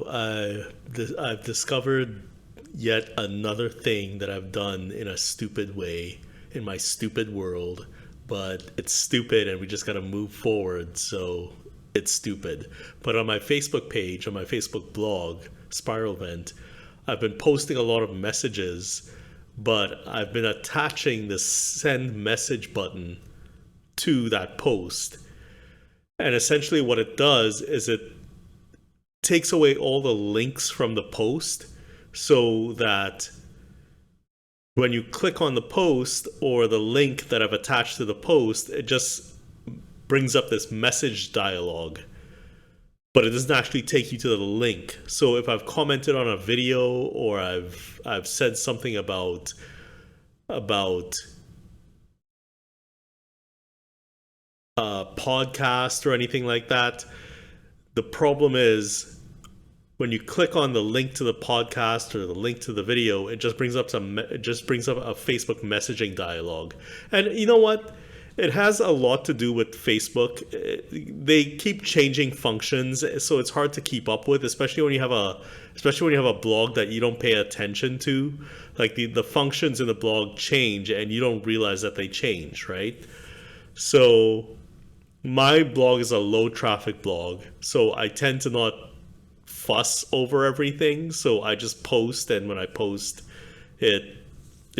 I've discovered yet another thing that I've done in a stupid way in my stupid world, but it's stupid and we just got to move forward. So it's stupid. But on my Facebook page, on my Facebook blog, Spiralvent, I've been posting a lot of messages, but I've been attaching the send message button to that post. And essentially, what it does is it takes away all the links from the post so that when you click on the post or the link that I've attached to the post, it just brings up this message dialogue, but it doesn't actually take you to the link. So if I've commented on a video or I've said something about a podcast or anything like that, the problem is when you click on the link to the podcast or the link to the video, it just brings up a Facebook messaging dialogue. And you know what? It has a lot to do with Facebook. They keep changing functions, so it's hard to keep up with, especially when you have a blog that you don't pay attention to. Like the functions in the blog change and you don't realize that they change, right? So my blog is a low traffic blog, so I tend to not fuss over everything. So I just post, and when I post, it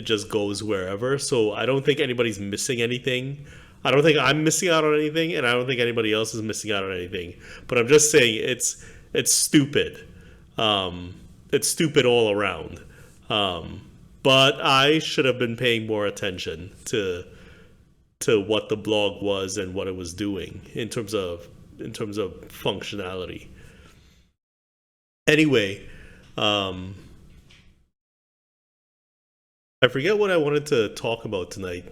just goes wherever. So I don't think anybody's missing anything. I don't think I'm missing out on anything, and I don't think anybody else is missing out on anything. But I'm just saying it's stupid. It's stupid all around. But I should have been paying more attention to what the blog was and what it was doing in terms of functionality. Anyway, I forget what I wanted to talk about tonight.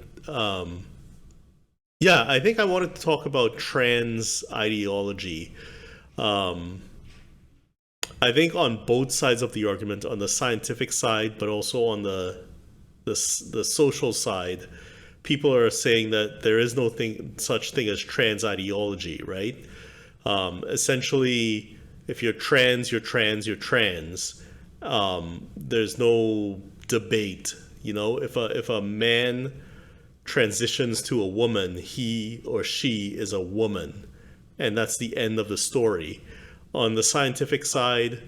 Yeah, I think I wanted to talk about trans ideology. Um, I think on both sides of the argument, on the scientific side, but also on the social side, people are saying that there is no such thing as trans ideology, right? Essentially, if you're trans, you're trans, you're trans. There's no debate. You know, if a man transitions to a woman, he or she is a woman, and that's the end of the story. On the scientific side,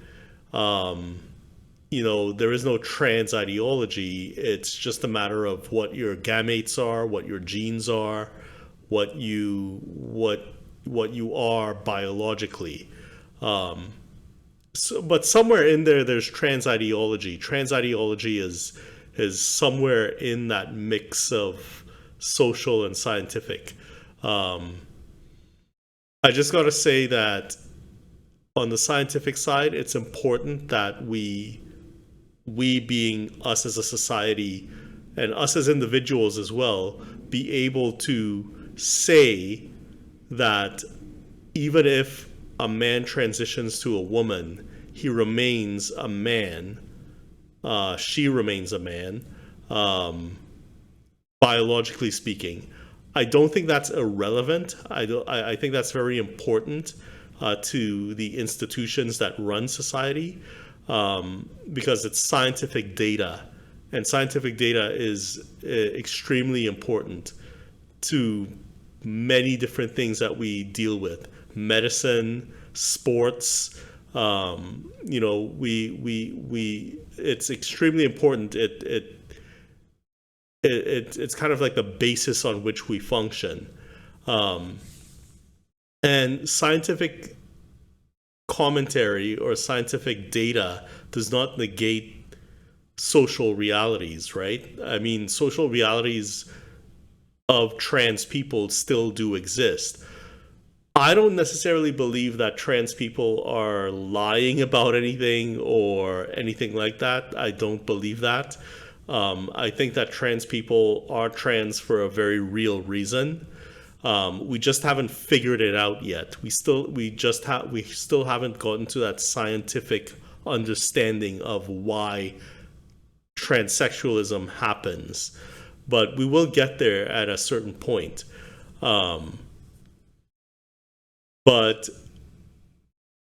there is no trans ideology. It's just a matter of what your gametes are, what your genes are, what you are biologically. But somewhere in there, there's trans ideology. Trans ideology is somewhere in that mix of social and scientific. I just got to say that on the scientific side, it's important that we being us as a society and us as individuals as well, be able to say that even if a man transitions to a woman, he remains a man, she remains a man, biologically speaking. I don't think that's irrelevant. I think that's very important to the institutions that run society, because it's scientific data, and scientific data is extremely important to many different things that we deal with: medicine, sports. We it's extremely important. It's kind of like the basis on which we function. And scientific commentary or scientific data does not negate social realities, right? I mean, social realities of trans people still do exist. I don't necessarily believe that trans people are lying about anything or anything like that. I don't believe that. I think that trans people are trans for a very real reason. We just haven't figured it out yet. We still haven't gotten to that scientific understanding of why transsexualism happens, but we will get there at a certain point. But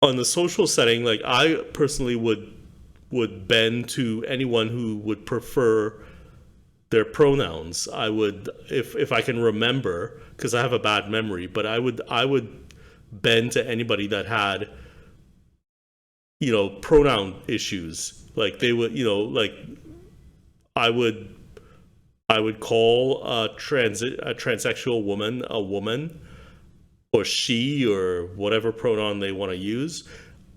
On the social setting, like I personally would bend to anyone who would prefer their pronouns. I would, if I can remember, because I have a bad memory, but I would bend to anybody that had, pronoun issues. Like they would, like I would I would call a transsexual woman a woman, or she, or whatever pronoun they want to use.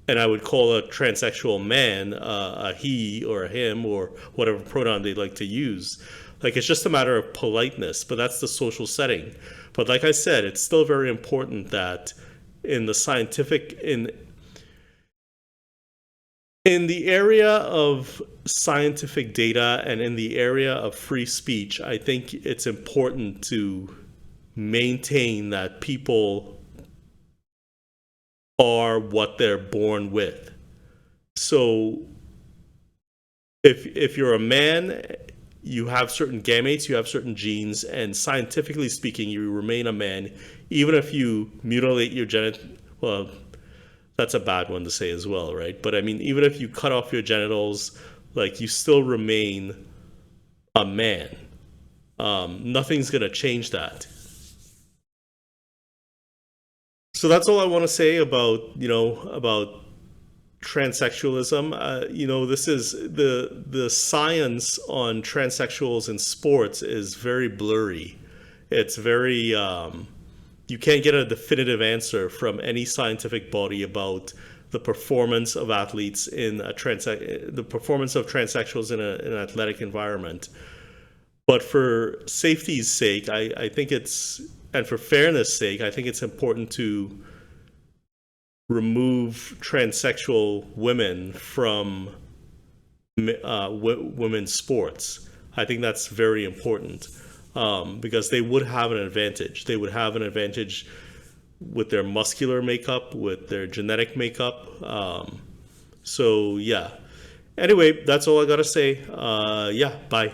And I would call a transsexual man a he or a him, or whatever pronoun they'd like to use. Like, it's just a matter of politeness, but that's the social setting. But like I said, it's still very important that in the scientific, in the area of scientific data and in the area of free speech, I think it's important to maintain that people are what they're born with. So if you're a man, you have certain gametes, you have certain genes, and scientifically speaking, you remain a man, even if you mutilate your well, that's a bad one to say as well, right? But I mean, even if you cut off your genitals, like, you still remain a man. Nothing's gonna change that. So that's all I want to say about transsexualism. This is the science on transsexuals in sports is very blurry. It's very you can't get a definitive answer from any scientific body about the performance of athletes in the performance of transsexuals in an athletic environment. But for safety's sake, I think and for fairness sake, I think it's important to remove transsexual women from women's sports. I think that's very important, because they would have an advantage. They would have an advantage with their muscular makeup, with their genetic makeup. So yeah. Anyway, that's all I gotta say. Yeah, bye.